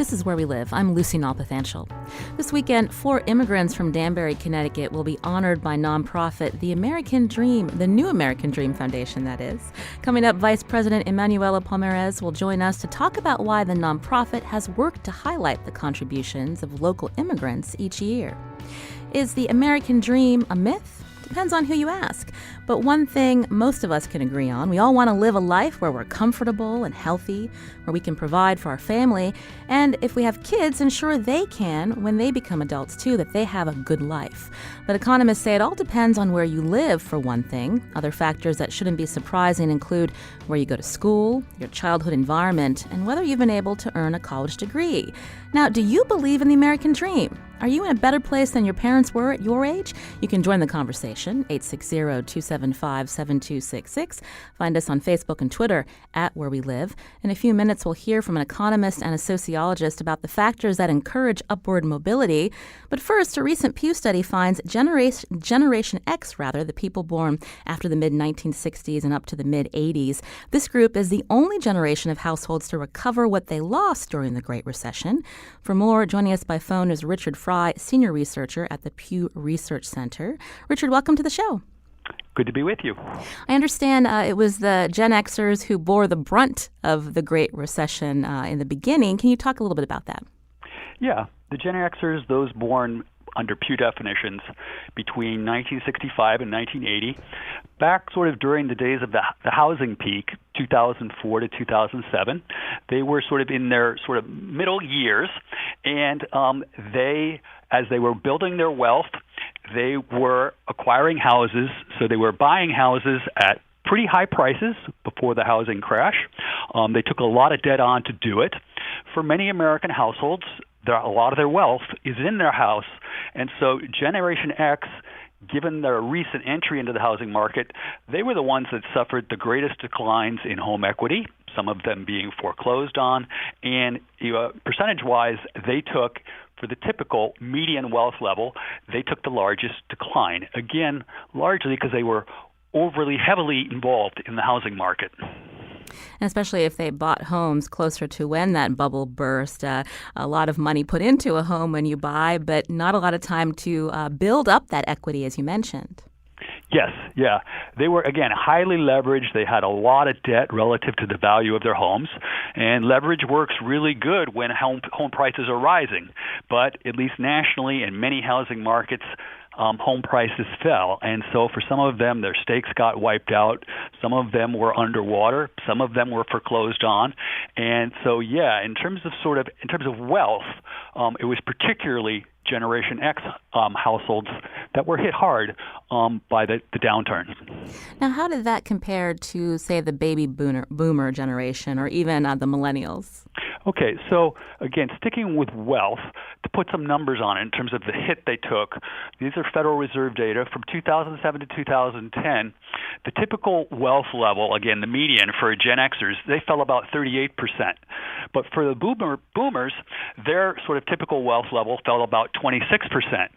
This is Where We Live. I'm Lucy Nalpathanchel. This weekend, 4 immigrants from Danbury, Connecticut will be honored by nonprofit The American Dream, the New American Dream Foundation, that is. Coming up, Vice President Emanuela Palmares will join us to talk about why the nonprofit has worked to highlight the contributions of local immigrants each year. Is the American dream a myth? Depends on who you ask. But one thing most of us can agree on, we all want to live a life where we're comfortable and healthy, where we can provide for our family, and if we have kids, ensure they can, when they become adults too, that they have a good life. But economists say it all depends on where you live, for one thing. Other factors that shouldn't be surprising include where you go to school, your childhood environment, and whether you've been able to earn a college degree. Now, do you believe in the American dream? Are you in a better place than your parents were at your age? You can join the conversation, 860-275-7266. Find us on Facebook and Twitter at Where We Live. In a few minutes, we'll hear from an economist and a sociologist about the factors that encourage upward mobility. But first, a recent Pew study finds Generation X, the people born after the mid-1960s and up to the mid-'80s. This group is the only generation of households to recover what they lost during the Great Recession. For more, joining us by phone is Richard Fry, senior researcher at the Pew Research Center. Richard, welcome to the show. Good to be with you. I understand it was the Gen Xers who bore the brunt of the Great Recession in the beginning. Can you talk a little bit about that? Yeah, the Gen Xers, those born under Pew definitions between 1965 and 1980, back sort of during the days of the housing peak, 2004 to 2007. They were sort of in their sort of middle years, and as they were building their wealth, they were acquiring houses, so they were buying houses at pretty high prices before the housing crash. They took a lot of debt on to do it. For many American households, a lot of their wealth is in their house, and so Generation X, given their recent entry into the housing market, they were the ones that suffered the greatest declines in home equity, some of them being foreclosed on, and percentage-wise, they took, for the typical median wealth level, they took the largest decline, again, largely because they were overly heavily involved in the housing market. And especially if they bought homes closer to when that bubble burst, a lot of money put into a home when you buy, but not a lot of time to build up that equity, as you mentioned. Yes, yeah. They were, again, highly leveraged. They had a lot of debt relative to the value of their homes. And leverage works really good when home prices are rising. But at least nationally, in many housing markets, home prices fell. And so for some of them, their stakes got wiped out. Some of them were underwater. Some of them were foreclosed on. And so, yeah, in terms of wealth, it was particularly Generation X households that were hit hard by the downturn. Now, how did that compare to, say, the baby boomer generation or even the millennials? Okay, so again, sticking with wealth, to put some numbers on it in terms of the hit they took, these are Federal Reserve data from 2007 to 2010. The typical wealth level, again, the median for Gen Xers, they fell about 38%. But for the boomers, their sort of typical wealth level fell about 26%.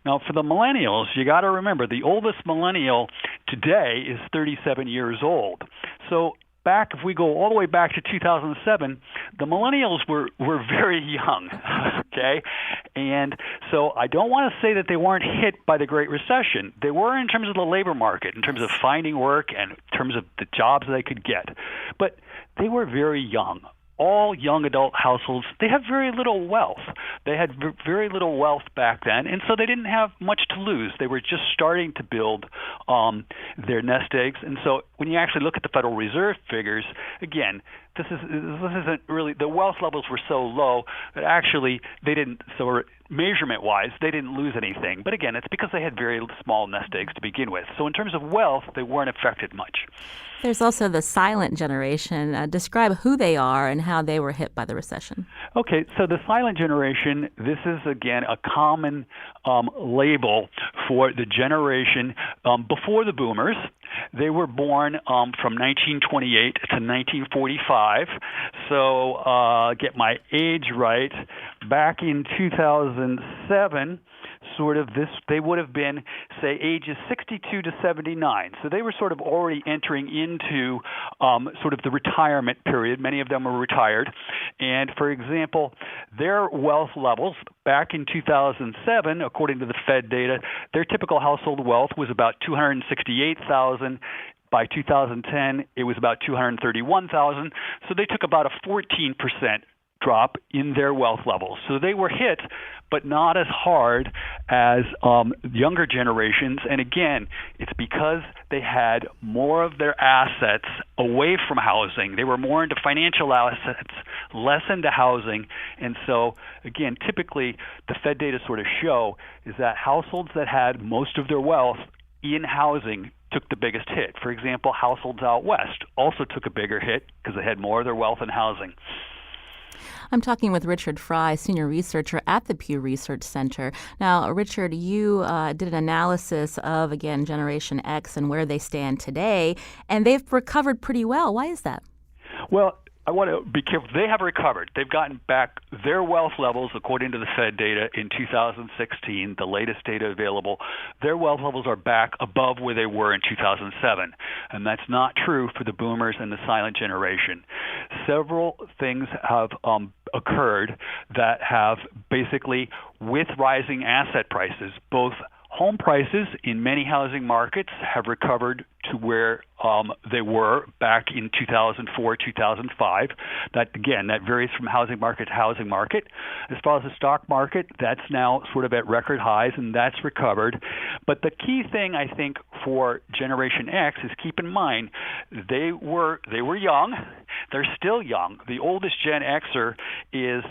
Now, for the millennials, you got to remember, the oldest millennial today is 37 years old. So if we go all the way back to 2007, the millennials were very young, okay? And so I don't want to say that they weren't hit by the Great Recession. They were in terms of the labor market, in terms of finding work, and in terms of the jobs they could get. But they were very young. All young adult households, they have very little wealth. They had very little wealth back then, and so they didn't have much to lose. They were just starting to build their nest eggs. And so when you actually look at the Federal Reserve figures, again, this isn't really, the wealth levels were so low that actually they didn't, so measurement-wise, they didn't lose anything. But again, it's because they had very small nest eggs to begin with. So in terms of wealth, they weren't affected much. There's also the silent generation. Describe who they are and how they were hit by the recession. Okay, so the silent generation, this is, again, a common label for the generation before the boomers. They were born from 1928 to 1945. So get my age right. Back in 2007, sort of this, they would have been, say, ages 62 to 79. So they were sort of already entering into sort of the retirement period. Many of them were retired. And, for example, their wealth levels back in 2007, according to the Fed data, their typical household wealth was about $268,000. By 2010, it was about $231,000. So they took about a 14% drop in their wealth levels. So they were hit, but not as hard as younger generations. And again, it's because they had more of their assets away from housing. They were more into financial assets, less into housing. And so, again, typically the Fed data sort of show is that households that had most of their wealth in housing took the biggest hit. For example, households out west also took a bigger hit because they had more of their wealth in housing. I'm talking with Richard Fry, senior researcher at the Pew Research Center. Now, Richard, you did an analysis of, again, Generation X and where they stand today, and they've recovered pretty well. Why is that? Well, I want to be careful. They have recovered. They've gotten back their wealth levels, according to the Fed data, in 2016, the latest data available. Their wealth levels are back above where they were in 2007. And that's not true for the boomers and the silent generation. Several things have occurred that have basically, with rising asset prices, both home prices in many housing markets have recovered to where they were back in 2004, 2005. That, again, that varies from housing market to housing market. As far as the stock market, that's now sort of at record highs, and that's recovered. But the key thing, I think, for Generation X is keep in mind they were young. They're still young. The oldest Gen Xer is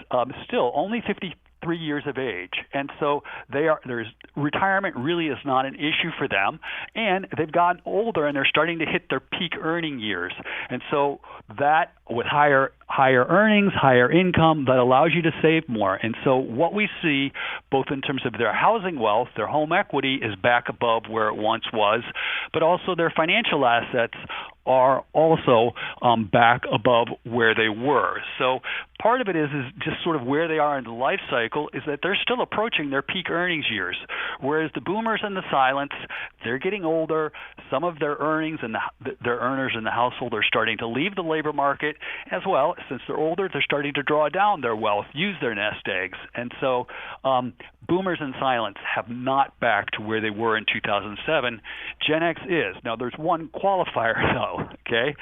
still only 53 years of age, and so there's retirement really is not an issue for them, and they've gotten older and they're starting to hit their peak earning years, and so that with higher earnings, higher income, that allows you to save more. And so what we see, both in terms of their housing wealth, their home equity is back above where it once was, but also their financial assets are also back above where they were. So part of it is just sort of where they are in the life cycle is that they're still approaching their peak earnings years, whereas the boomers and the silents, they're getting older. Some of their earnings and their earners in the household are starting to leave the labor market as well. Since they're older, they're starting to draw down their wealth, use their nest eggs. And so boomers and silents have not back to where they were in 2007. Gen X is. Now, there's one qualifier, though, okay?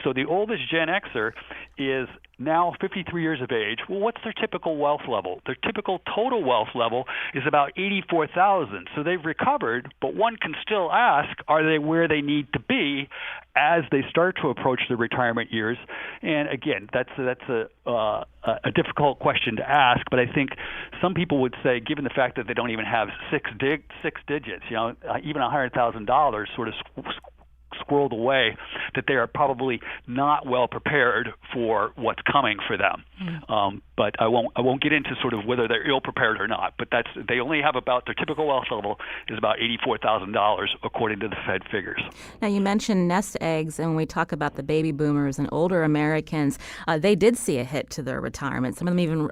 So the oldest Gen Xer is now 53 years of age. Well, what's their typical wealth level? Their typical total wealth level is about $84,000. So they've recovered, but one can still ask, are they where they need to be as they start to approach their retirement years? And again, that's a difficult question to ask, but I think some people would say, given the fact that they don't even have six digits, even $100,000 sort of squirreled away, that they are probably not well prepared for what's coming for them. But I won't get into sort of whether they're ill prepared or not. But they only have about their typical wealth level is about $84,000 according to the Fed figures. Now you mentioned nest eggs, and when we talk about the baby boomers and older Americans, they did see a hit to their retirement. Some of them even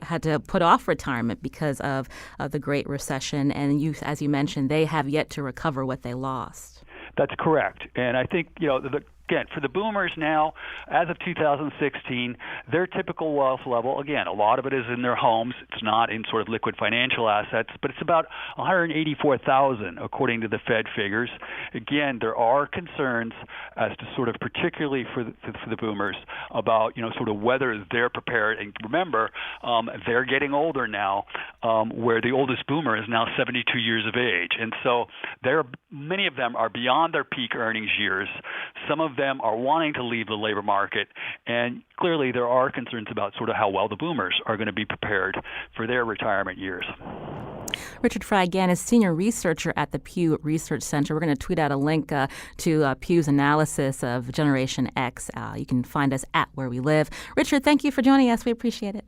had to put off retirement because of the Great Recession. And as you mentioned, they have yet to recover what they lost. That's correct. And I think, again, for the boomers now, as of 2016, their typical wealth level, again, a lot of it is in their homes. It's not in sort of liquid financial assets, but it's about $184,000 according to the Fed figures. Again, there are concerns as to sort of particularly for the boomers about, sort of whether they're prepared. And remember, they're getting older now, where the oldest boomer is now 72 years of age. And so many of them are beyond their peak earnings years. Some of them are wanting to leave the labor market, and clearly there are concerns about sort of how well the boomers are going to be prepared for their retirement years. Richard Fry, again, is senior researcher at the Pew Research Center. We're going to tweet out a link to Pew's analysis of Generation X. You can find us at Where We Live. Richard, thank you for joining us. We appreciate it.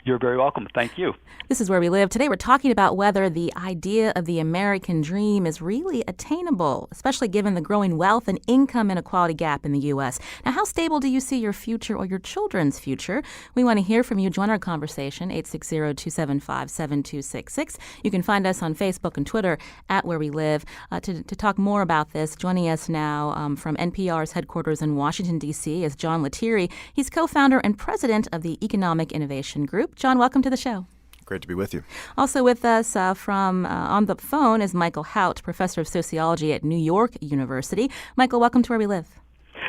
You're very welcome. Thank you. This is Where We Live. Today we're talking about whether the idea of the American dream is really attainable, especially given the growing wealth and income inequality gap in the U.S. Now, how stable do you see your future or your children's future? We want to hear from you. Join our conversation, 860-275-7266. You can find us on Facebook and Twitter at Where We Live. To talk more about this, joining us now from NPR's headquarters in Washington, D.C. is John Lettieri. He's co-founder and president of the Economic Innovation Group. John, welcome to the show. Great to be with you. Also with us from on the phone is Michael Hout, professor of sociology at New York University. Michael, welcome to Where We Live.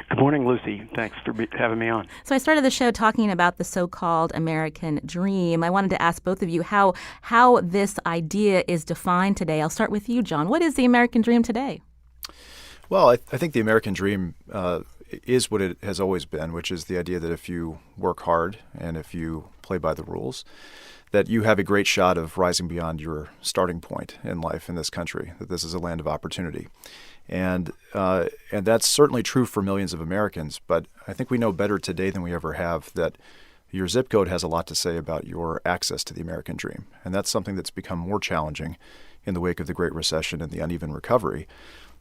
Good morning, Lucy. Thanks for having me on. So I started the show talking about the so-called American dream. I wanted to ask both of you how this idea is defined today. I'll start with you, John. What is the American dream today? Well, I think the American dream is what it has always been, which is the idea that if you work hard and if you play by the rules, that you have a great shot of rising beyond your starting point in life in this country, that this is a land of opportunity. And that's certainly true for millions of Americans, but I think we know better today than we ever have that your zip code has a lot to say about your access to the American dream. And that's something that's become more challenging in the wake of the Great Recession and the uneven recovery.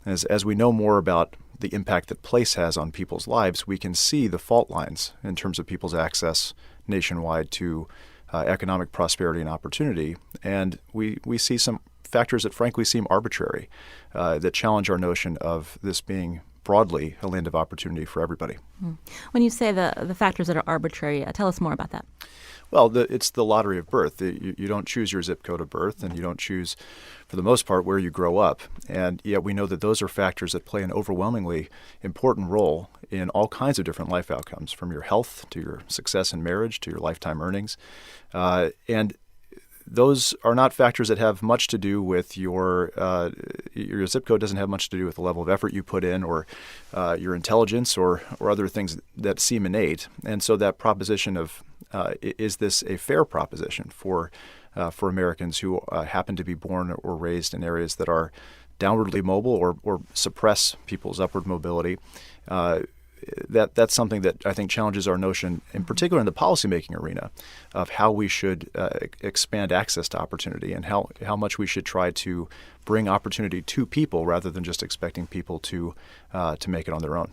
As we know more about the impact that place has on people's lives, we can see the fault lines in terms of people's access nationwide to economic prosperity and opportunity. And we see some factors that frankly seem arbitrary, that challenge our notion of this being broadly a land of opportunity for everybody. When you say the factors that are arbitrary, tell us more about that. Well, it's the lottery of birth. You don't choose your zip code of birth, and you don't choose, for the most part, where you grow up. And yet we know that those are factors that play an overwhelmingly important role in all kinds of different life outcomes, from your health to your success in marriage to your lifetime earnings. And those are not factors that have much to do with your zip code. Doesn't have much to do with the level of effort you put in, or your intelligence, or other things that seem innate. And so that proposition of is this a fair proposition for Americans who happen to be born or raised in areas that are downwardly mobile or suppress people's upward mobility? That's something that I think challenges our notion, in particular in the policymaking arena, of how we should expand access to opportunity and how much we should try to bring opportunity to people rather than just expecting people to make it on their own.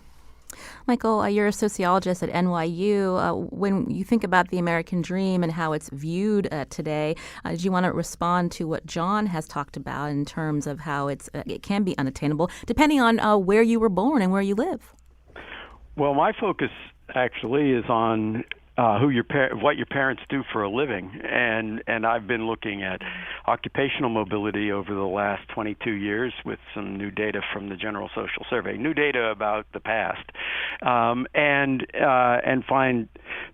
Michael, you're a sociologist at NYU. When you think about the American dream and how it's viewed today, do you want to respond to what John has talked about in terms of how it can be unattainable, depending on where you were born and where you live? Well, my focus actually is on what your parents do for a living, and I've been looking at occupational mobility over the last 22 years with some new data from the General Social Survey, new data about the past, and find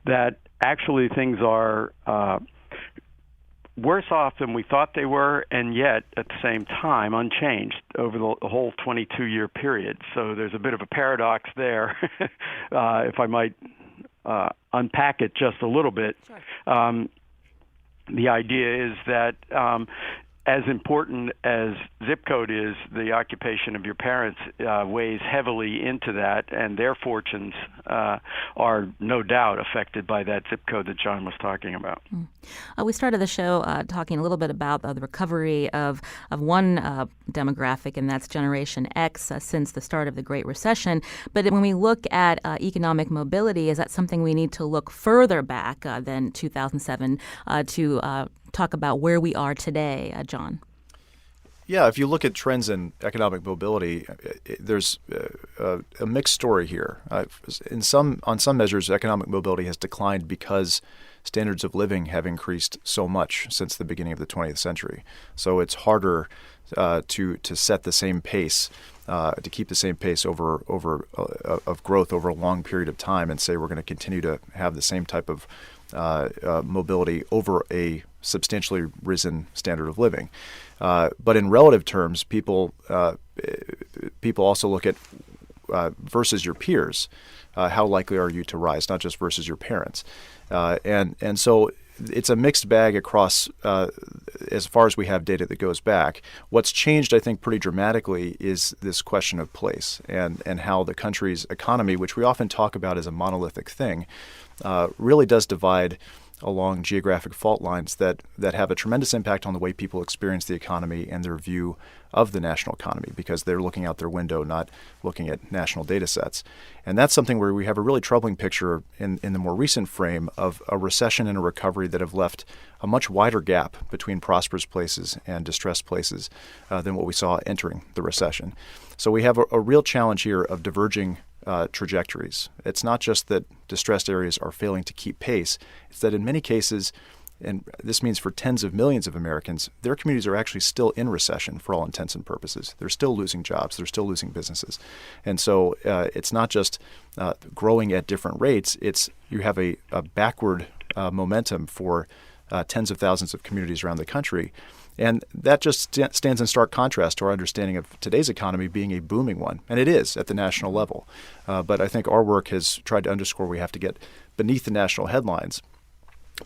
that actually things are worse off than we thought they were, and yet at the same time unchanged over the whole 22-year period. So there's a bit of a paradox there, if I might unpack it just a little bit. Sure. The idea is that as important as zip code is, the occupation of your parents weighs heavily into that, and their fortunes are no doubt affected by that zip code that John was talking about. We started the show talking a little bit about the recovery of one demographic, and that's Generation X, since the start of the Great Recession. But when we look at economic mobility, is that something we need to look further back than 2007 to talk about where we are today, John? Yeah, if you look at trends in economic mobility, there's a mixed story here. On some measures, economic mobility has declined because standards of living have increased so much since the beginning of the 20th century. So it's harder to set the same pace, to keep the same pace of growth over a long period of time, and say we're going to continue to have the same type of mobility over a substantially risen standard of living. But in relative terms, people also look at versus your peers, how likely are you to rise, not just versus your parents. And so it's a mixed bag across as far as we have data that goes back. What's changed, I think, pretty dramatically is this question of place and how the country's economy, which we often talk about as a monolithic thing, really does divide along geographic fault lines that have a tremendous impact on the way people experience the economy and their view of the national economy, because they're looking out their window, not looking at national data sets. And that's something where we have a really troubling picture in the more recent frame of a recession and a recovery that have left a much wider gap between prosperous places and distressed places than what we saw entering the recession. So we have a real challenge here of diverging trajectories. It's not just that distressed areas are failing to keep pace, it's that in many cases, and this means for tens of millions of Americans, their communities are actually still in recession for all intents and purposes. They're still losing jobs. They're still losing businesses. And so it's not just growing at different rates. It's you have a backward momentum for tens of thousands of communities around the country. And that just stands in stark contrast to our understanding of today's economy being a booming one. And it is at the national level. But I think our work has tried to underscore we have to get beneath the national headlines,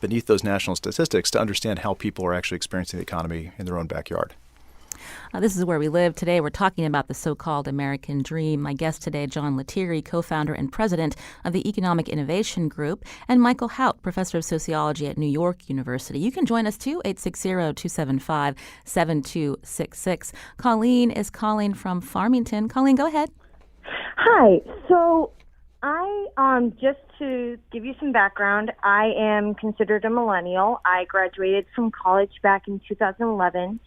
beneath those national statistics, to understand how people are actually experiencing the economy in their own backyard. This is Where We Live. Today we're talking about the so-called American Dream. My guest today, John Lettieri, co-founder and president of the Economic Innovation Group, and Michael Hout, professor of sociology at New York University. You can join us too, 860-275-7266. Colleen is calling from Farmington. Colleen, go ahead. Hi. So just to give you some background, I am considered a millennial. I graduated from college back in 2011.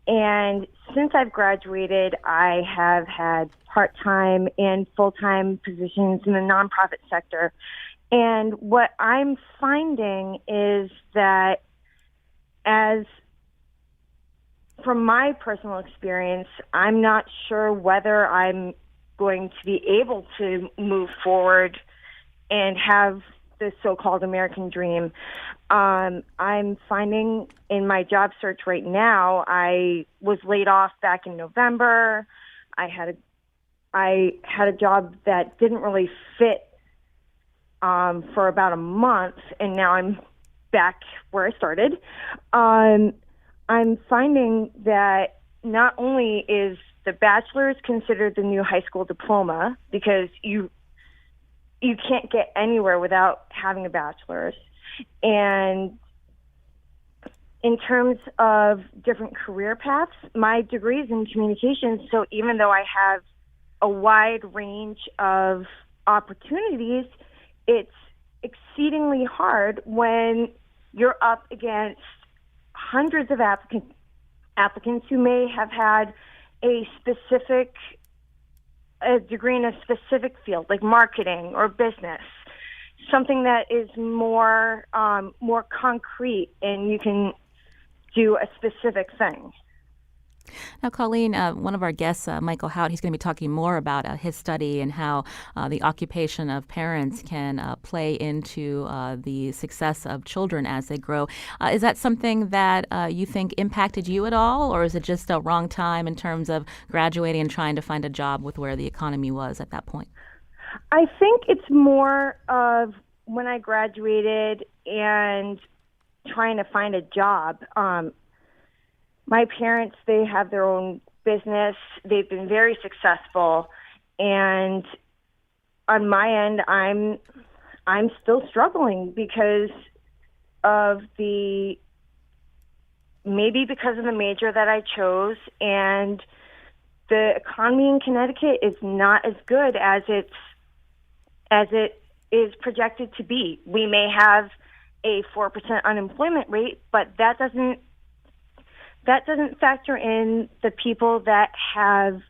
And since I've graduated, I have had part-time and full-time positions in the nonprofit sector. And what I'm finding is that from my personal experience, I'm not sure whether I'm going to be able to move forward and have the so-called American dream. I'm finding in my job search right now, I was laid off back in November. I had a job that didn't really fit for about a month, and now I'm back where I started. I'm finding that not only is the bachelor's considered the new high school diploma, because you can't get anywhere without having a bachelor's. And in terms of different career paths, my degree is in communications, so even though I have a wide range of opportunities, it's exceedingly hard when you're up against hundreds of applicants who may have had a degree in a specific field, like marketing or business, something that is more concrete, and you can do a specific thing. Now, Colleen, one of our guests, Michael Hout, he's going to be talking more about his study and how the occupation of parents can play into the success of children as they grow. Is that something that you think impacted you at all, or is it just a wrong time in terms of graduating and trying to find a job with where the economy was at that point? I think it's more of when I graduated and trying to find a job. My parents, they have their own business. They've been very successful. And on my end, I'm still struggling because of maybe because of the major that I chose, and the economy in Connecticut is not as good as it is projected to be. We may have a 4% unemployment rate, but that doesn't factor in the people that have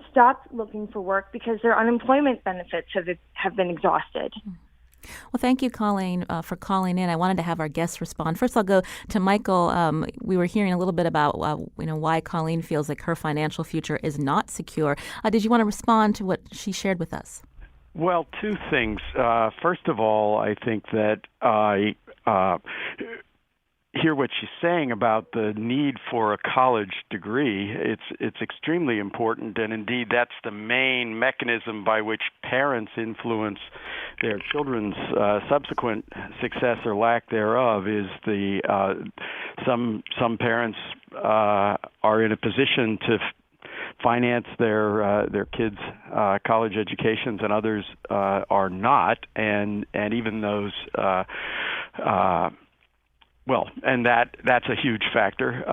stopped looking for work because their unemployment benefits have been exhausted. Well, thank you, Colleen, for calling in. I wanted to have our guests respond. First, I'll go to Michael. We were hearing a little bit about why Colleen feels like her financial future is not secure. Did you want to respond to what she shared with us? Well, two things. First of all, I think that I hear what she's saying about the need for a college degree. It's extremely important, and indeed that's the main mechanism by which parents influence their children's subsequent success or lack thereof. Is some parents are in a position to finance their kids' college educations, and others are not, and even those. Well, and that's a huge factor.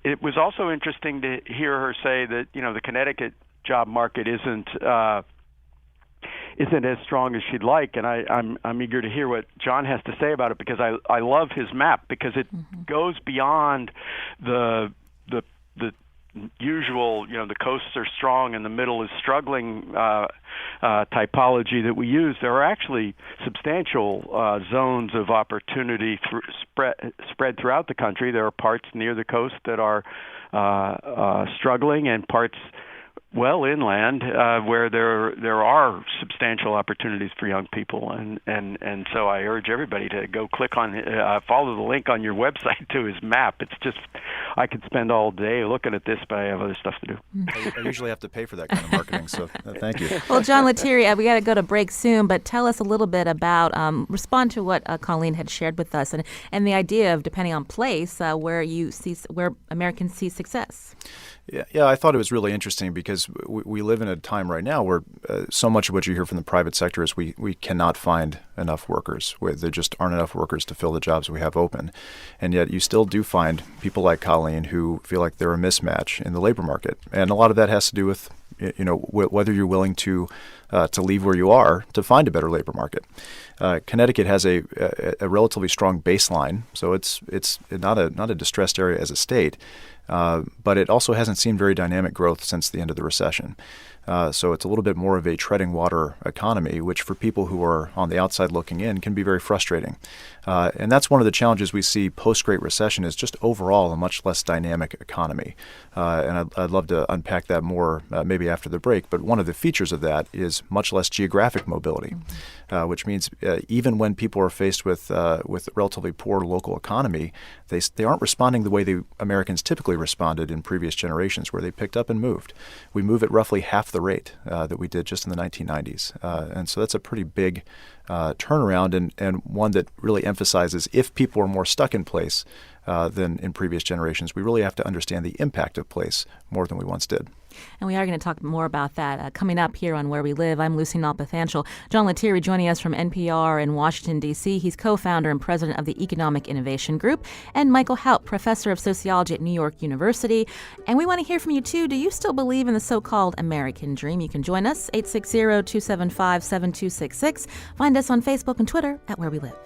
It was also interesting to hear her say that the Connecticut job market isn't as strong as she'd like, and I'm eager to hear what John has to say about it, because I love his map, because it goes beyond the usual, the coasts are strong and the middle is struggling typology that we use. There are actually substantial zones of opportunity spread throughout the country. There are parts near the coast that are struggling, and parts inland where there are substantial opportunities for young people, and so I urge everybody to go click on follow the link on your website to his map. It's just, I could spend all day looking at this, but I have other stuff to do. I usually have to pay for that kind of marketing, so thank you. Well, John Lettieri, we got to go to break soon, but tell us a little bit about, respond to what Colleen had shared with us, and the idea of, depending on place, where Americans see success. Yeah, I thought it was really interesting, because we live in a time right now where so much of what you hear from the private sector is we cannot find enough workers. There just aren't enough workers to fill the jobs we have open. And yet you still do find people like Colleen who feel like they're a mismatch in the labor market. And a lot of that has to do with whether you're willing to leave where you are to find a better labor market. Connecticut has a relatively strong baseline, so it's not a distressed area as a state. But it also hasn't seen very dynamic growth since the end of the recession. So it's a little bit more of a treading water economy, which for people who are on the outside looking in can be very frustrating. And that's one of the challenges we see post-Great Recession, is just overall a much less dynamic economy. And I'd love to unpack that more maybe after the break. But one of the features of that is much less geographic mobility, which means even when people are faced with relatively poor local economy, they aren't responding the way the Americans typically responded in previous generations, where they picked up and moved. We move at roughly half the rate that we did just in the 1990s. And so that's a pretty big turnaround, and one that really emphasizes, if people are more stuck in place than in previous generations, we really have to understand the impact of place more than we once did. And we are going to talk more about that coming up here on Where We Live. I'm Lucy Nalpathanchel. John Lettieri joining us from NPR in Washington, D.C. He's co-founder and president of the Economic Innovation Group. And Michael Haupt, professor of sociology at New York University. And we want to hear from you, too. Do you still believe in the so-called American dream? You can join us, 860-275-7266. Find us on Facebook and Twitter at Where We Live.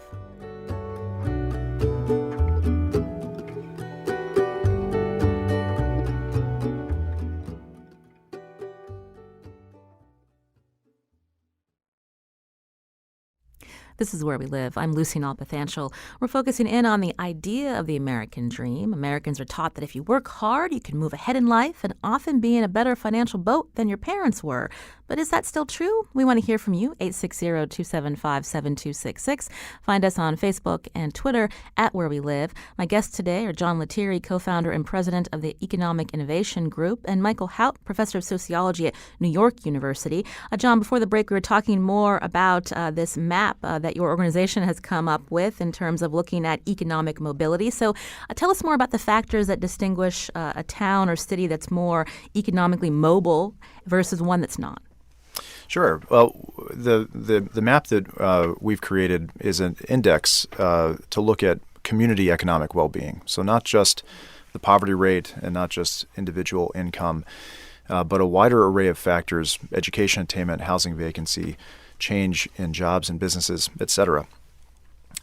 This is Where We Live. I'm Lucy Nalpathanchel. We're focusing in on the idea of the American dream. Americans are taught that if you work hard, you can move ahead in life and often be in a better financial boat than your parents were. But is that still true? We want to hear from you, 860-275-7266. Find us on Facebook and Twitter at Where We Live. My guests today are John Lettieri, co-founder and president of the Economic Innovation Group, and Michael Haupt, professor of sociology at New York University. John, before the break, we were talking more about this map that your organization has come up with in terms of looking at economic mobility. So tell us more about the factors that distinguish a town or city that's more economically mobile versus one that's not. Sure. Well, the map that we've created is an index to look at community economic well-being. So not just the poverty rate and not just individual income, but a wider array of factors: education attainment, housing vacancy, change in jobs and businesses, et cetera,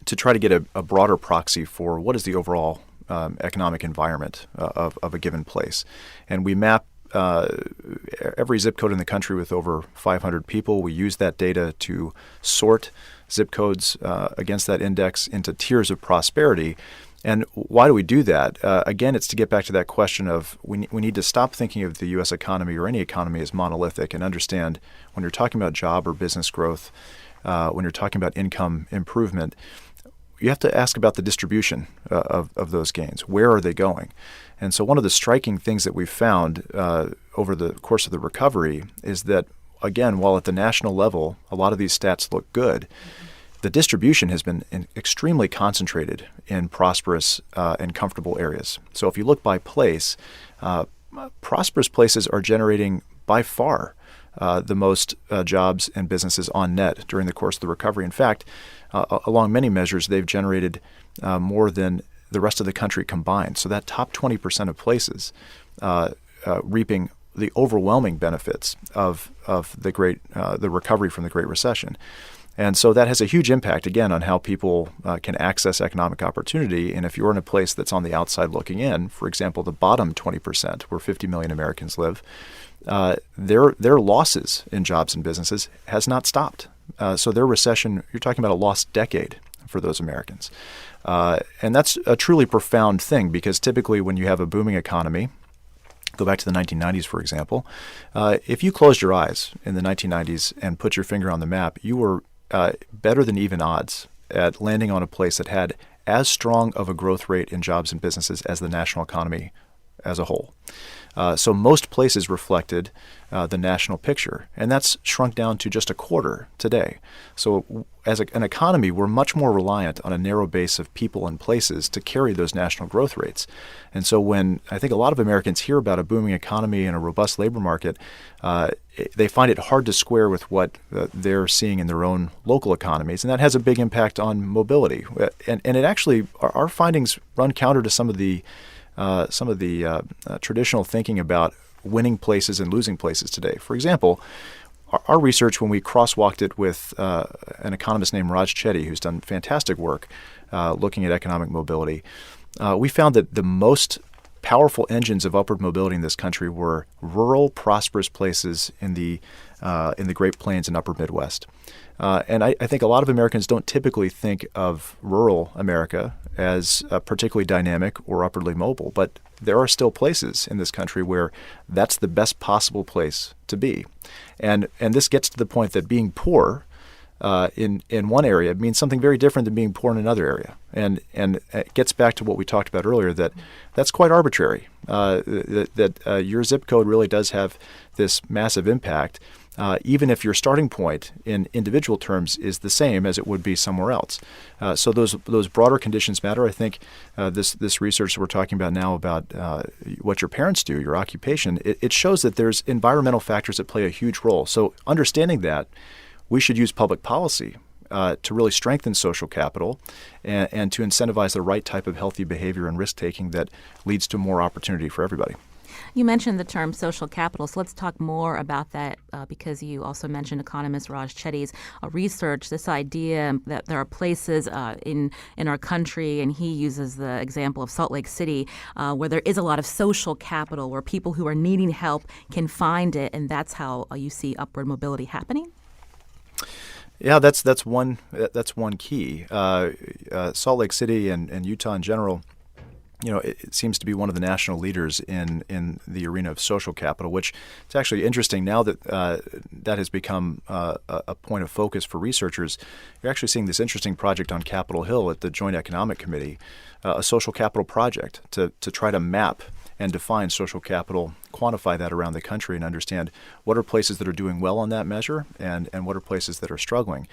to try to get a broader proxy for what is the overall economic environment of a given place. And we map every zip code in the country with over 500 people. We use that data to sort zip codes against that index into tiers of prosperity. And why do we do that? Again, it's to get back to that question of we need to stop thinking of the U.S. economy or any economy as monolithic, and understand when you're talking about job or business growth, when you're talking about income improvement, you have to ask about the distribution of those gains. Where are they going? And so one of the striking things that we've found over the course of the recovery is that, again, while at the national level, a lot of these stats look good, the distribution has been extremely concentrated in prosperous and comfortable areas. So if you look by place, prosperous places are generating by far the most jobs and businesses on net during the course of the recovery. In fact, along many measures, they've generated more than the rest of the country combined. So that top 20% of places reaping the overwhelming benefits of the recovery from the Great Recession. And so that has a huge impact, again, on how people can access economic opportunity. And if you're in a place that's on the outside looking in, for example, the bottom 20%, where 50 million Americans live, their losses in jobs and businesses has not stopped. So their recession, you're talking about a lost decade for those Americans. And that's a truly profound thing, because typically when you have a booming economy, go back to the 1990s, for example, if you closed your eyes in the 1990s and put your finger on the map, you were better than even odds at landing on a place that had as strong of a growth rate in jobs and businesses as the national economy as a whole. So most places reflected the national picture, and that's shrunk down to just a quarter today. So as an economy, we're much more reliant on a narrow base of people and places to carry those national growth rates. And so when I think a lot of Americans hear about a booming economy and a robust labor market, they find it hard to square with what they're seeing in their own local economies, and that has a big impact on mobility. And it actually, our findings run counter to some of the traditional thinking about winning places and losing places today. For example, our research, when we crosswalked it with an economist named Raj Chetty, who's done fantastic work looking at economic mobility, we found that the most powerful engines of upward mobility in this country were rural, prosperous places in the Great Plains and Upper Midwest. And I think a lot of Americans don't typically think of rural America as particularly dynamic or upwardly mobile, but there are still places in this country where that's the best possible place to be. And this gets to the point that being poor in one area means something very different than being poor in another area. And it gets back to what we talked about earlier, that's quite arbitrary, that your zip code really does have this massive impact, even if your starting point in individual terms is the same as it would be somewhere else. So those broader conditions matter. I think this research that we're talking about now about what your parents do, your occupation, it shows that there's environmental factors that play a huge role. So understanding that, we should use public policy to really strengthen social capital and to incentivize the right type of healthy behavior and risk-taking that leads to more opportunity for everybody. You mentioned the term social capital, so let's talk more about that because you also mentioned economist Raj Chetty's research, this idea that there are places in our country, and he uses the example of Salt Lake City, where there is a lot of social capital, where people who are needing help can find it, and that's how you see upward mobility happening? Yeah, that's one key. Salt Lake City and Utah in general, it seems to be one of the national leaders in the arena of social capital, which it's actually interesting now that that has become a point of focus for researchers. You're actually seeing this interesting project on Capitol Hill at the Joint Economic Committee, a social capital project to try to map and define social capital, quantify that around the country, and understand what are places that are doing well on that measure and what are places that are struggling.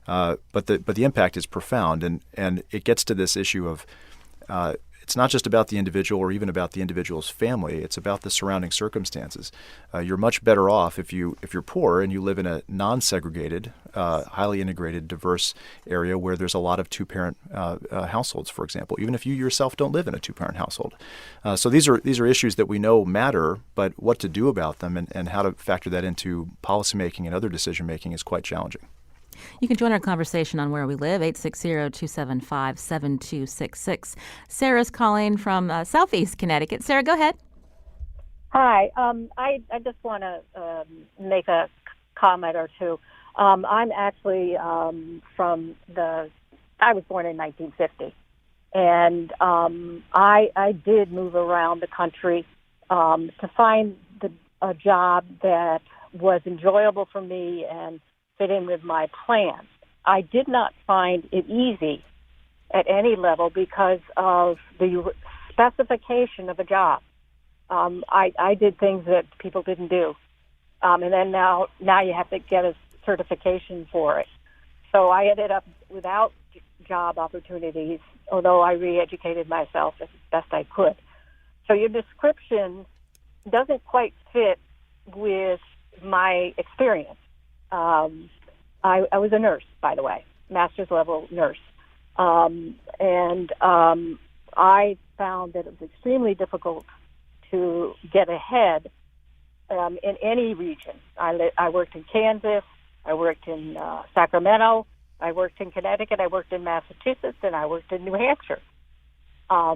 But the impact is profound, and it gets to this issue of it's not just about the individual or even about the individual's family. It's about the surrounding circumstances. You're much better off if you're poor and you live in a non-segregated, highly integrated, diverse area where there's a lot of two-parent households, for example, even if you yourself don't live in a two-parent household. So these are issues that we know matter, but what to do about them and how to factor that into policymaking and other decision-making is quite challenging. You can join our conversation on Where We Live, 860-275-7266. Sarah's calling from Southeast Connecticut. Sarah, go ahead. Hi. I just want to make a comment or two. I'm actually I was born in 1950, and I did move around the country to find a job that was enjoyable for me and fit in with my plans. I did not find it easy at any level because of the specification of a job. I did things that people didn't do. And then now you have to get a certification for it. So I ended up without job opportunities, although I re-educated myself as best I could. So your description doesn't quite fit with my experience. I was a nurse, by the way, master's level nurse. I found that it was extremely difficult to get ahead in any region. I worked in Kansas, I worked in Sacramento, I worked in Connecticut, I worked in Massachusetts, and I worked in New Hampshire. I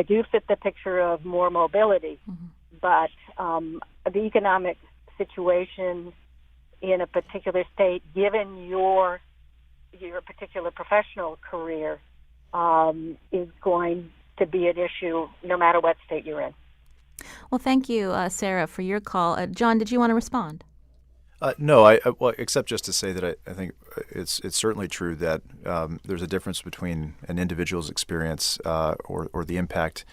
do fit the picture of more mobility, but the economic situation in a particular state, given your particular professional career, is going to be an issue no matter what state you're in. Well, thank you, Sarah, for your call. John, did you want to respond? No, well, except just to say that I think it's certainly true that there's a difference between an individual's experience or the impact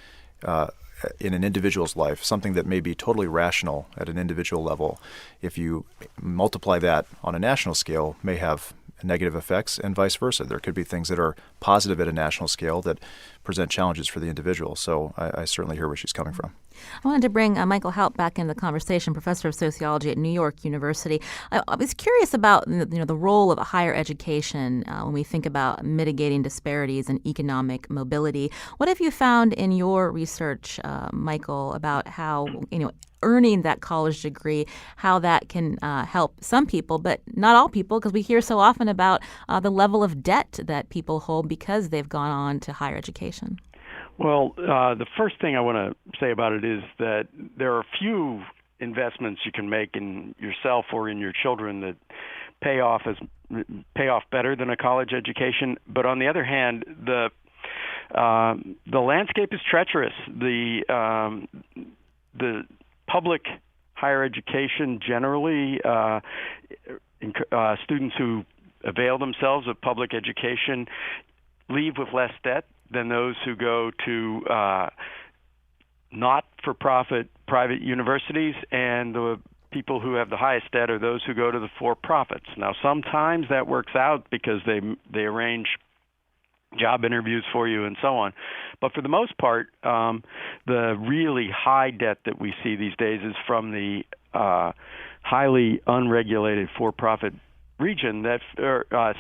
in an individual's life, something that may be totally rational at an individual level. If you multiply that on a national scale, may have negative effects, and vice versa. There could be things that are positive at a national scale that present challenges for the individual. So I certainly hear where she's coming from. I wanted to bring Michael Haupt back in the conversation, professor of sociology at New York University. I was curious about the role of higher education when we think about mitigating disparities in economic mobility. What have you found in your research, Michael, about how earning that college degree, how that can help some people, but not all people, because we hear so often about the level of debt that people hold because they've gone on to higher education? Well, the first thing I want to say about it is that there are few investments you can make in yourself or in your children that pay off better than a college education. But on the other hand, the landscape is treacherous. The public higher education generally, students who avail themselves of public education leave with less debt than those who go to not-for-profit private universities, and the people who have the highest debt are those who go to the for-profits. Now, sometimes that works out because they arrange job interviews for you and so on. But for the most part, the really high debt that we see these days is from the highly unregulated for-profit region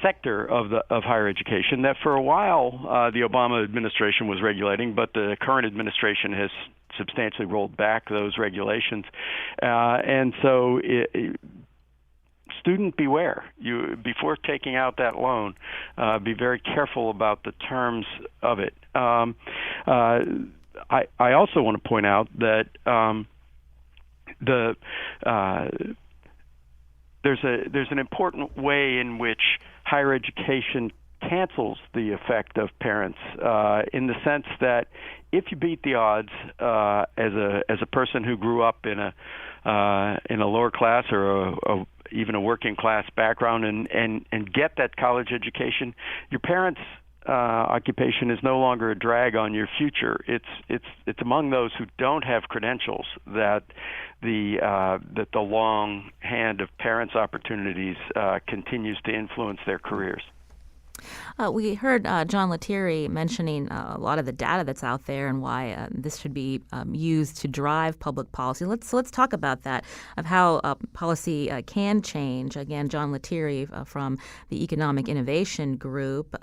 sector of higher education that for a while the Obama administration was regulating, but the current administration has substantially rolled back those regulations, and so student beware. You before taking out that loan, be very careful about the terms of it. I also want to point out that there's an important way in which higher education cancels the effect of parents, in the sense that if you beat the odds as a person who grew up in a lower class or even a working class background and get that college education, your parents' occupation is no longer a drag on your future. It's among those who don't have credentials that the long hand of parents' opportunities continues to influence their careers. We heard John Lettieri mentioning a lot of the data that's out there and why this should be used to drive public policy. Let's talk about that, of how policy can change. Again, John Lettieri from the Economic Innovation Group,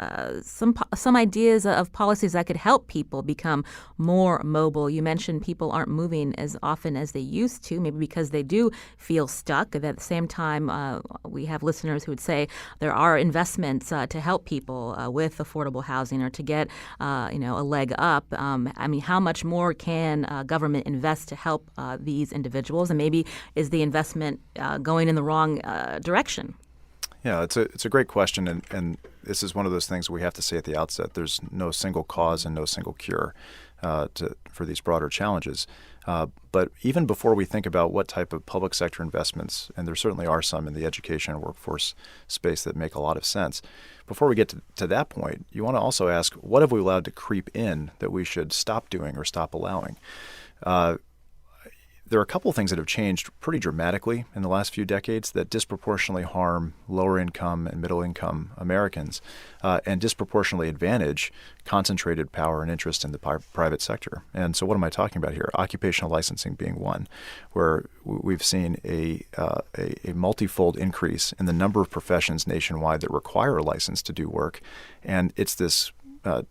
some ideas of policies that could help people become more mobile. You mentioned people aren't moving as often as they used to, maybe because they do feel stuck. At the same time, we have listeners who would say there are investments to help people with affordable housing or to get a leg up. How much more can government invest to help these individuals? And maybe is the investment going in the wrong direction? Yeah, it's a great question, and this is one of those things we have to say at the outset. There's no single cause and no single cure for these broader challenges. But even before we think about what type of public sector investments, and there certainly are some in the education and workforce space that make a lot of sense, before we get to that point, you want to also ask, what have we allowed to creep in that we should stop doing or stop allowing? there are a couple of things that have changed pretty dramatically in the last few decades that disproportionately harm lower income and middle income Americans and disproportionately advantage concentrated power and interest in the private sector. And so what am I talking about here? Occupational licensing being one, where we've seen a multifold increase in the number of professions nationwide that require a license to do work. And it's this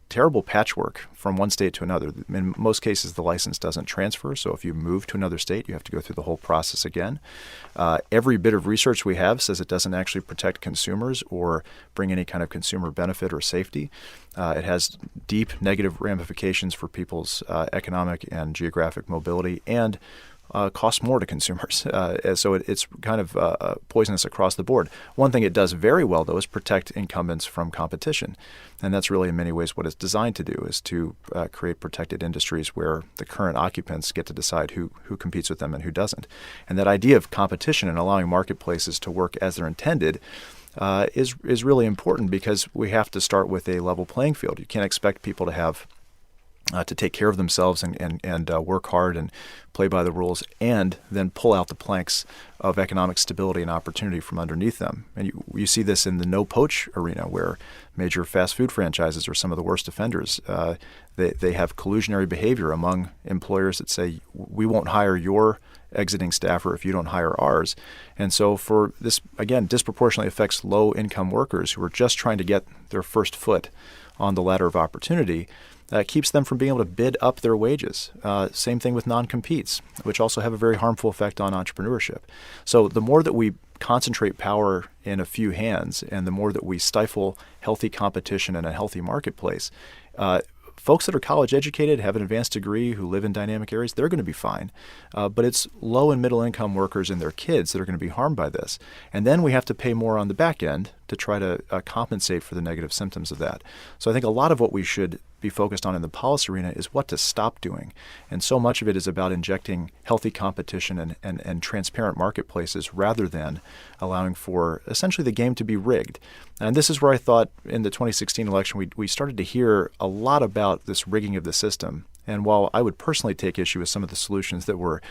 terrible patchwork from one state to another. In most cases, the license doesn't transfer. So if you move to another state, you have to go through the whole process again. Every bit of research we have says it doesn't actually protect consumers or bring any kind of consumer benefit or safety. It has deep negative ramifications for people's economic and geographic mobility and costs more to consumers. So it's kind of poisonous across the board. One thing it does very well, though, is protect incumbents from competition. And that's really in many ways what it's designed to do, is to create protected industries where the current occupants get to decide who competes with them and who doesn't. And that idea of competition and allowing marketplaces to work as they're intended is really important, because we have to start with a level playing field. You can't expect people to take care of themselves and work hard and play by the rules, and then pull out the planks of economic stability and opportunity from underneath them. And you see this in the no-poach arena, where major fast food franchises are some of the worst offenders. They have collusionary behavior among employers that say, we won't hire your exiting staffer if you don't hire ours. And so for this, again, disproportionately affects low-income workers who are just trying to get their first foot on the ladder of opportunity. That keeps them from being able to bid up their wages. Same thing with non-competes, which also have a very harmful effect on entrepreneurship. So the more that we concentrate power in a few hands, and the more that we stifle healthy competition in a healthy marketplace, folks that are college educated, have an advanced degree, who live in dynamic areas, they're going to be fine. But it's low and middle income workers and their kids that are going to be harmed by this. And then we have to pay more on the back end to try to compensate for the negative symptoms of that. So I think a lot of what we should be focused on in the policy arena is what to stop doing. And so much of it is about injecting healthy competition and transparent marketplaces, rather than allowing for essentially the game to be rigged. And this is where I thought in the 2016 election we started to hear a lot about this rigging of the system. And while I would personally take issue with some of the solutions that were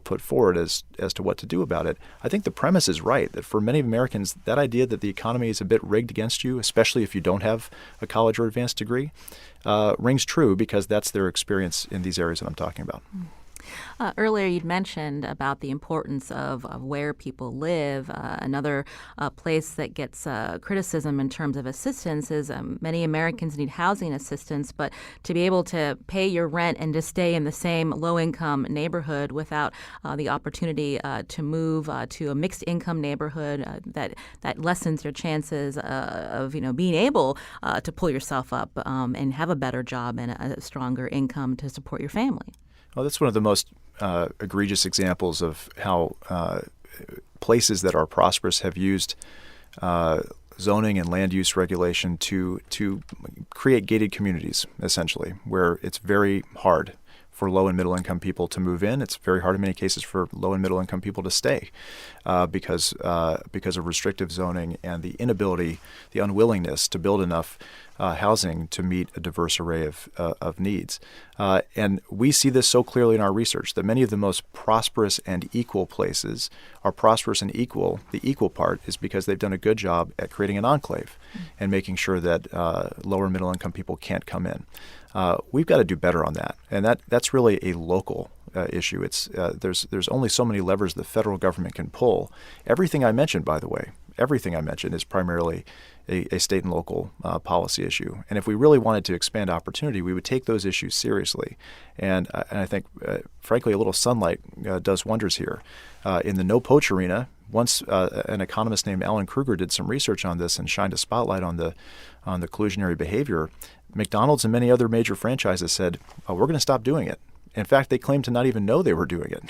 put forward as to what to do about it, I think the premise is right, that for many Americans, that idea that the economy is a bit rigged against you, especially if you don't have a college or advanced degree, rings true, because that's their experience in these areas that I'm talking about. Earlier, you'd mentioned about the importance of where people live. Another place that gets criticism in terms of assistance is many Americans need housing assistance, but to be able to pay your rent and to stay in the same low-income neighborhood without the opportunity to move to a mixed-income neighborhood, that lessens your chances of being able to pull yourself up and have a better job and a stronger income to support your family. Well, that's one of the most egregious examples of how places that are prosperous have used zoning and land use regulation to create gated communities, essentially, where it's very hard for low and middle income people to move in. It's very hard in many cases for low and middle income people to stay because of restrictive zoning and the inability, the unwillingness to build enough housing to meet a diverse array of needs. And we see this so clearly in our research, that many of the most prosperous and equal places are prosperous and equal. The equal part is because they've done a good job at creating an enclave and making sure that lower and middle income people can't come in. We've got to do better on that. And that's really a local issue. It's there's only so many levers the federal government can pull. Everything I mentioned, by the way, is primarily a state and local policy issue. And if we really wanted to expand opportunity, we would take those issues seriously. And I think, frankly, a little sunlight does wonders here. In the no-poach arena, once an economist named Alan Kruger did some research on this and shined a spotlight on the collusionary behavior, McDonald's and many other major franchises said, we're going to stop doing it. In fact, they claimed to not even know they were doing it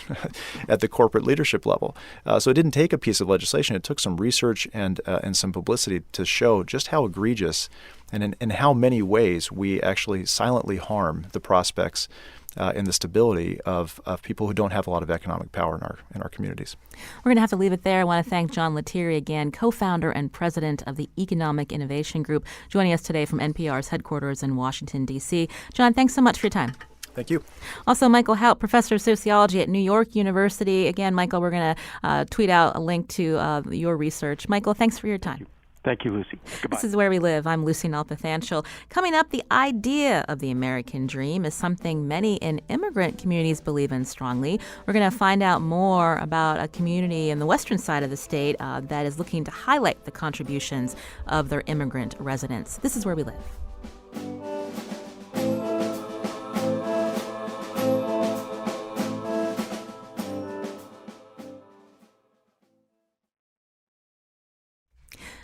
at the corporate leadership level. So it didn't take a piece of legislation. It took some research and some publicity to show just how egregious and in how many ways we actually silently harm the prospects and the stability of people who don't have a lot of economic power in our communities. We're going to have to leave it there. I want to thank John Lettieri again, co-founder and president of the Economic Innovation Group, joining us today from NPR's headquarters in Washington, D.C. John, thanks so much for your time. Thank you. Also, Michael Haupt, professor of sociology at New York University. Again, Michael, we're going to tweet out a link to your research. Michael, thanks for your time. Thank you, Lucy. Goodbye. This is Where We Live. I'm Lucy Nalpathanchil. Coming up, the idea of the American dream is something many in immigrant communities believe in strongly. We're going to find out more about a community in the western side of the state that is looking to highlight the contributions of their immigrant residents. This is Where We Live.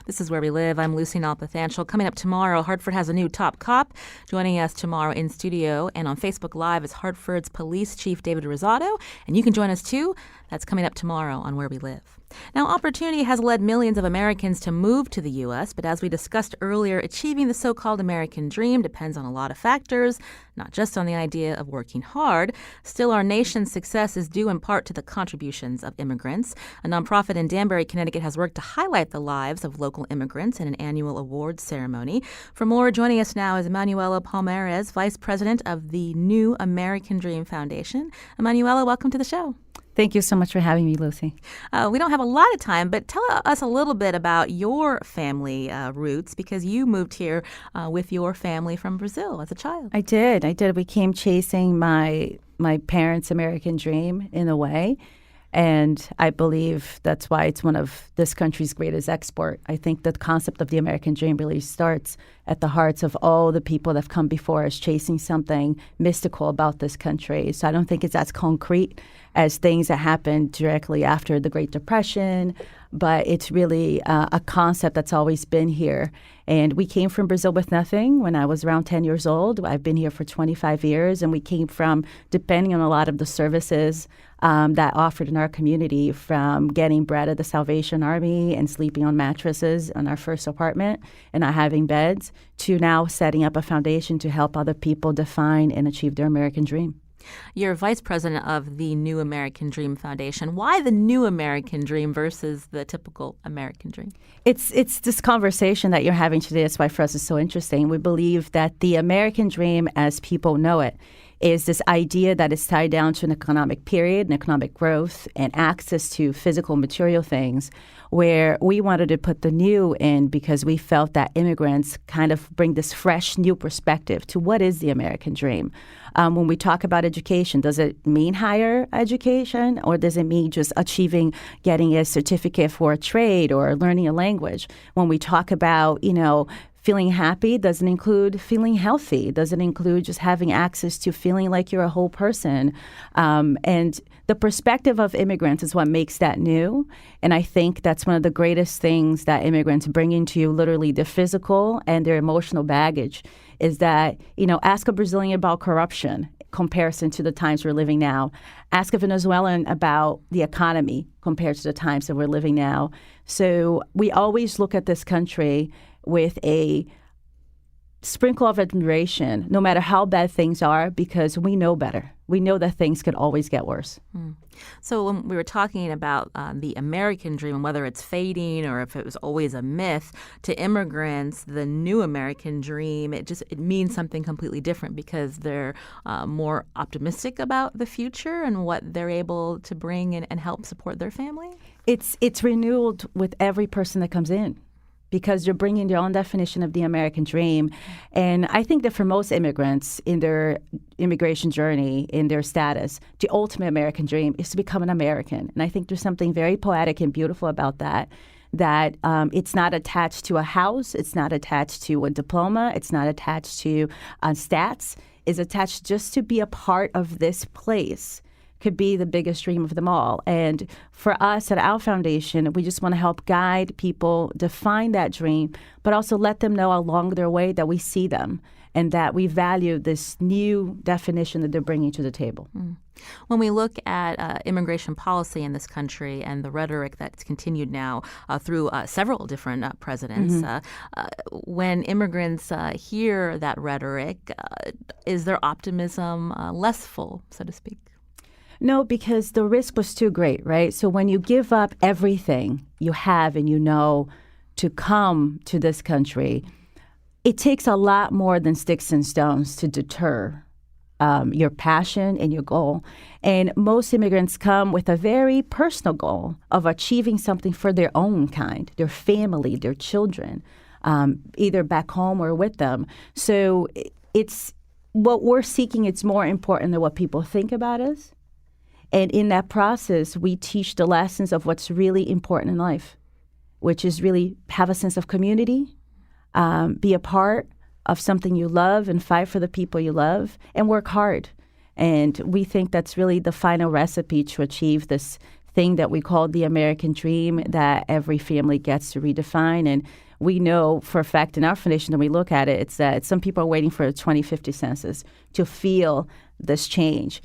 This is Where We Live. I'm Lucy Nalpathanchil. Coming up tomorrow, Hartford has a new top cop. Joining us tomorrow in studio and on Facebook Live is Hartford's Police Chief David Rosado. And you can join us too. That's coming up tomorrow on Where We Live. Now, opportunity has led millions of Americans to move to the U.S., but as we discussed earlier, achieving the so-called American dream depends on a lot of factors, not just on the idea of working hard. Still, our nation's success is due in part to the contributions of immigrants. A nonprofit in Danbury, Connecticut has worked to highlight the lives of local immigrants in an annual awards ceremony. For more, joining us now is Emanuela Palmares, Vice President of the New American Dream Foundation. Emanuela, welcome to the show. Thank you so much for having me, Lucy. We don't have a lot of time, but tell us a little bit about your family roots, because you moved here with your family from Brazil as a child. I did. We came chasing my parents' American dream in a way, and I believe that's why it's one of this country's greatest export. I think the concept of the American dream really starts at the hearts of all the people that have come before us chasing something mystical about this country. So I don't think it's as concrete as things that happened directly after the Great Depression, but it's really a concept that's always been here. And we came from Brazil with nothing when I was around 10 years old. I've been here for 25 years, and we came from depending on a lot of the services that offered in our community, from getting bread at the Salvation Army and sleeping on mattresses in our first apartment and not having beds, to now setting up a foundation to help other people define and achieve their American dream. You're vice president of the New American Dream Foundation. Why the New American Dream versus the typical American dream? It's this conversation that you're having today. That's why for us it's so interesting. We believe that the American dream, as people know it, is this idea that is tied down to an economic period, and economic growth, and access to physical material things, where we wanted to put the new in because we felt that immigrants kind of bring this fresh, new perspective to what is the American dream. When we talk about education, does it mean higher education, or does it mean just getting a certificate for a trade or learning a language? When we talk about, feeling happy, doesn't include feeling healthy, doesn't include just having access to feeling like you're a whole person. And the perspective of immigrants is what makes that new. And I think that's one of the greatest things that immigrants bring into you, literally the physical and their emotional baggage, is that, ask a Brazilian about corruption, comparison to the times we're living now. Ask a Venezuelan about the economy compared to the times that we're living now. So we always look at this country with a sprinkle of admiration, no matter how bad things are, because we know better. We know that things could always get worse. So when we were talking about the American dream and whether it's fading or if it was always a myth, to immigrants, the new American dream, it means something completely different because they're more optimistic about the future and what they're able to bring and help support their family? It's renewed with every person that comes in, because you're bringing your own definition of the American dream. And I think that for most immigrants in their immigration journey, in their status, the ultimate American dream is to become an American. And I think there's something very poetic and beautiful about that it's not attached to a house, it's not attached to a diploma, it's not attached to stats, it's attached just to be a part of this place. Could be the biggest dream of them all. And for us at our foundation, we just want to help guide people define that dream, but also let them know along their way that we see them and that we value this new definition that they're bringing to the table. When we look at immigration policy in this country and the rhetoric that's continued now through several different presidents, when immigrants hear that rhetoric, is their optimism less full, so to speak? No, because the risk was too great, right? So when you give up everything you have and to come to this country, it takes a lot more than sticks and stones to deter your passion and your goal. And most immigrants come with a very personal goal of achieving something for their own kind, their family, their children, either back home or with them. So it's what we're seeking. It's more important than what people think about us. And in that process, we teach the lessons of what's really important in life, which is really have a sense of community, be a part of something you love and fight for the people you love, and work hard. And we think that's really the final recipe to achieve this thing that we call the American dream that every family gets to redefine. And we know for a fact in our foundation, when we look at it, it's that some people are waiting for the 2050 census to feel this change.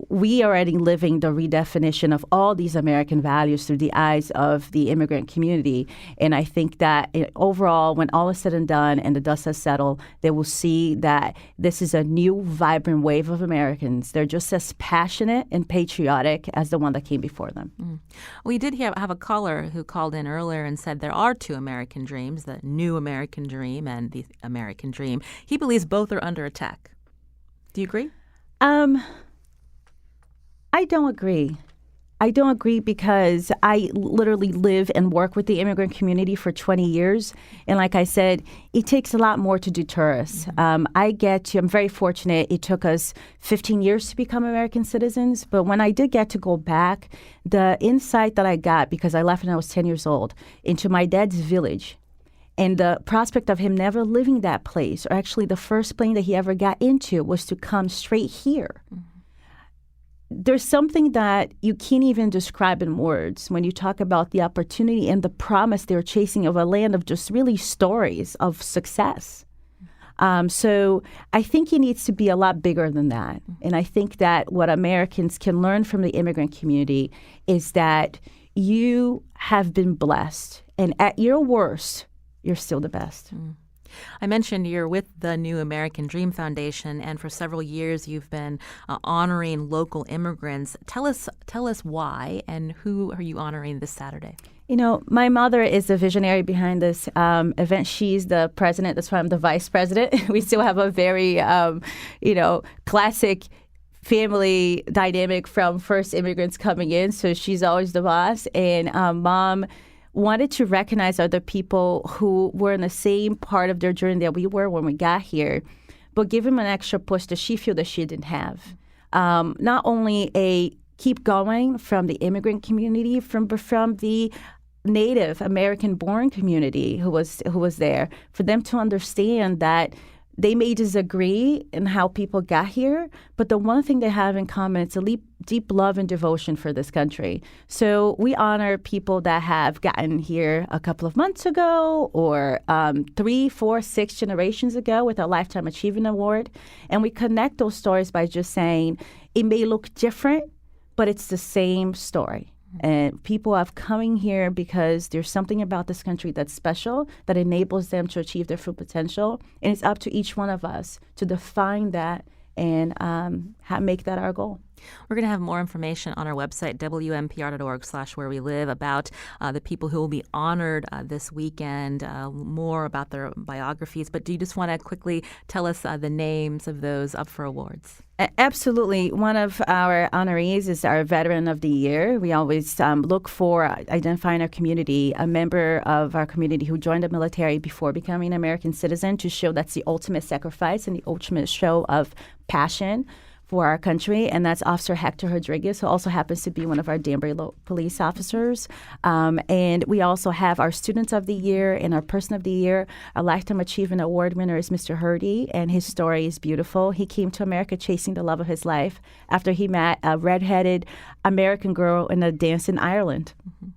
We are already living the redefinition of all these American values through the eyes of the immigrant community. And I think that overall, when all is said and done and the dust has settled, they will see that this is a new, vibrant wave of Americans. They're just as passionate and patriotic as the one that came before them. Mm. We did have a caller who called in earlier and said there are two American dreams, the new American dream and the American dream. He believes both are under attack. Do you agree? I don't agree. I don't agree because I literally live and work with the immigrant community for 20 years. And like I said, it takes a lot more to deter us. I'm very fortunate. It took us 15 years to become American citizens. But when I did get to go back, the insight that I got, because I left when I was 10 years old, into my dad's village, and the prospect of him never leaving that place, or actually the first plane that he ever got into was to come straight here. Mm-hmm. There's something that you can't even describe in words when you talk about the opportunity and the promise they're chasing of a land of just really stories of success. So I think it needs to be a lot bigger than that. And I think that what Americans can learn from the immigrant community is that you have been blessed. And at your worst, you're still the best. Mm. I mentioned you're with the New American Dream Foundation, and for several years you've been honoring local immigrants. Tell us why, and who are you honoring this Saturday? You know, my mother is the visionary behind this event. She's the president. That's why I'm the vice president. We still have a very, classic family dynamic from first immigrants coming in. So she's always the boss. And Mom wanted to recognize other people who were in the same part of their journey that we were when we got here, but give them an extra push that she feel that she didn't have. Not only a keep going from the immigrant community, from the Native American-born community who was there, for them to understand that they may disagree in how people got here, but the one thing they have in common is a deep love and devotion for this country. So we honor people that have gotten here a couple of months ago or 3, 4, 6 generations ago with a Lifetime Achievement Award. And we connect those stories by just saying it may look different, but it's the same story. And people are coming here because there's something about this country that's special that enables them to achieve their full potential. And it's up to each one of us to define that and make that our goal. We're going to have more information on our website, WNPR.org/wherewelive, about the people who will be honored this weekend, more about their biographies. But do you just want to quickly tell us the names of those up for awards? Absolutely. One of our honorees is our Veteran of the Year. We always look for identifying our community, a member of our community who joined the military before becoming an American citizen, to show that's the ultimate sacrifice and the ultimate show of passion for our country, and that's Officer Hector Rodriguez, who also happens to be one of our Danbury police officers. And we also have our Students of the Year and our Person of the Year. Our Lifetime Achievement Award winner is Mr. Hurdy, and his story is beautiful. He came to America chasing the love of his life after he met a redheaded American girl in a dance in Ireland. Mm-hmm.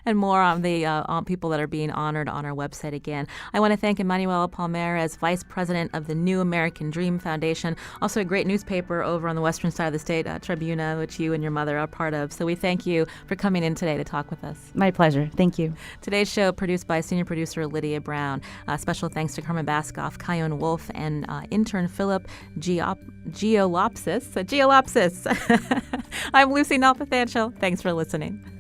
And more on the people that are being honored on our website again. I want to thank Emanuela Palmeras, Vice President of the New American Dream Foundation, also a great newspaper over on the western side of the state, Tribuna, which you and your mother are part of. So we thank you for coming in today to talk with us. My pleasure. Thank you. Today's show produced by senior producer Lydia Brown. Special thanks to Carmen Baskoff, Kyone Wolf, and intern Philip Geolopsis. I'm Lucy Nalpathanchel. Thanks for listening.